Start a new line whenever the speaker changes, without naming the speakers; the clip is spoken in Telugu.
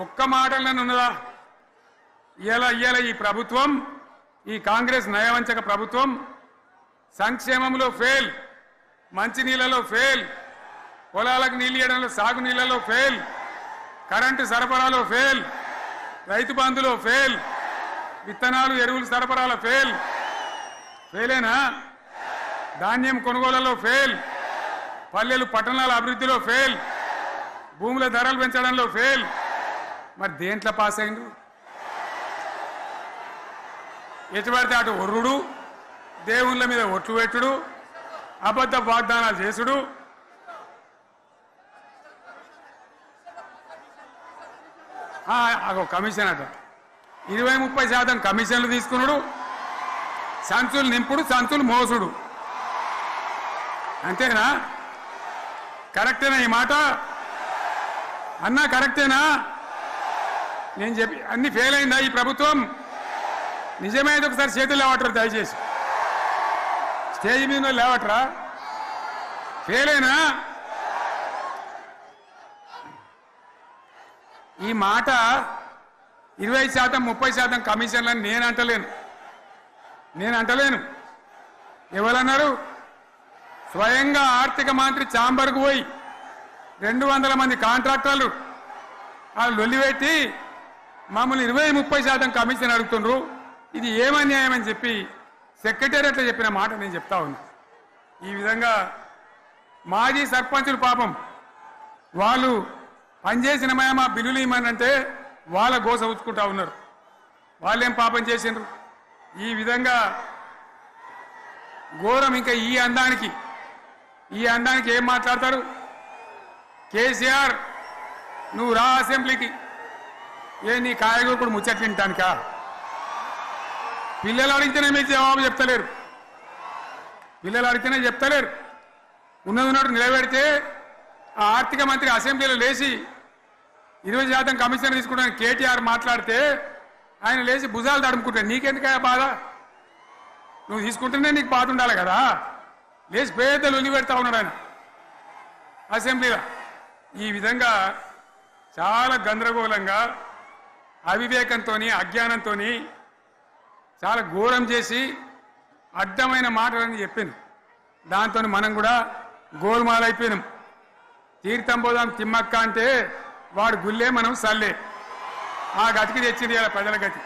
ఒక్క మాటలను ఉన్నదా? ఇయాల ఈ ప్రభుత్వం, ఈ కాంగ్రెస్ నయవంచక ప్రభుత్వం సంక్షేమంలో ఫెయిల్, మంచినీళ్ళలో ఫెయిల్, పొలాలకు నీళ్ళు ఇవ్వడంలో, సాగు నీళ్లలో ఫెయిల్, కరెంటు సరఫరాలో ఫెయిల్, రైతు బంధులో ఫెయిల్, విత్తనాలు ఎరువులు సరఫరాలో ఫెయిల్, ఫెయిలేనా? ధాన్యం కొనుగోళ్లలో ఫెయిల్, పల్లెలు పట్టణాల అభివృద్ధిలో ఫెయిల్, భూముల ధరలు పెంచడంలో ఫెయిల్. మరి దేంట్లో పాస్ అయిండు? ఎటు పడితే అటు ఒర్రుడు, దేవుళ్ళ మీద ఒట్లు పెట్టుడు, అబద్ధ వాగ్దానాలు చేసుడు. అగో కమిషన్ అట 20-30% కమిషన్లు తీసుకున్నాడు, సంచులు నింపుడు, సంచులు మోసుడు. అంతేనా? కరెక్టేనా ఈ మాట అన్నా? కరెక్టేనా? నేను చెప్పి అన్ని ఫెయిల్ అయిందా ఈ ప్రభుత్వం? నిజమైతే ఒకసారి చేతులు లేవటరు దయచేసి, స్టేజ్ మీద లేవటరా? ఫెయిలేనా? ఈ మాట 20% 30% కమిషన్లని నేను అంటలేను. ఎవరన్నారు? స్వయంగా ఆర్థిక మంత్రి చాంబర్కు పోయి 200 మంది కాంట్రాక్టర్లు వాళ్ళు లొల్లిపెట్టి మమ్మల్ని 20-30% కమిషన్ అడుగుతుండ్రు, ఇది ఏమన్యాయం అని చెప్పి సెక్రటేరియట్లో చెప్పిన మాట నేను చెప్తా ఉన్నా. ఈ విధంగా మాజీ సర్పంచులు పాపం వాళ్ళు పనిచేసిన మా బిల్లులు ఇవ్వమంటే వాళ్ళ గోస ఉంచుకుంటా ఉన్నారు. వాళ్ళేం పాపం చేసిండ్రు? ఈ విధంగా ఘోరం. ఇంకా ఈ అందానికి ఏం మాట్లాడతారు? కేసీఆర్ నువ్వు రా అసెంబ్లీకి, నీ కాయగూరకుడు ముచ్చట్లు తింటానికా? పిల్లలు అడిగితేనే మీకు జవాబు చెప్తలేరు, ఉన్నట్టు నిలబెడితే ఆ ఆర్థిక మంత్రి అసెంబ్లీలో లేచి 20% కమిషన్ తీసుకుంటాను కేటీఆర్ మాట్లాడితే ఆయన లేచి భుజాలు తడుముకుంటాడు. నీకెందుకయ్యా బాధ? నువ్వు తీసుకుంటేనే నీకు బాధ ఉండాలి కదా. లేచి పేదలు ఉల్లి పెడతా ఉన్నాడు ఆయన అసెంబ్లీలో. ఈ విధంగా చాలా గందరగోళంగా, అవివేకంతో, అజ్ఞానంతో చాలా ఘోరం చేసి అడ్డమైన మాటలని చెప్పింది. దాంతో మనం కూడా గోల్మాలైపోయినాం. తీర్థం పోదాం తిమ్మక్క అంటే వాడు గుల్లే, మనం సల్లే. ఆ గతికి తెచ్చింది ఇలా ప్రజల గతి.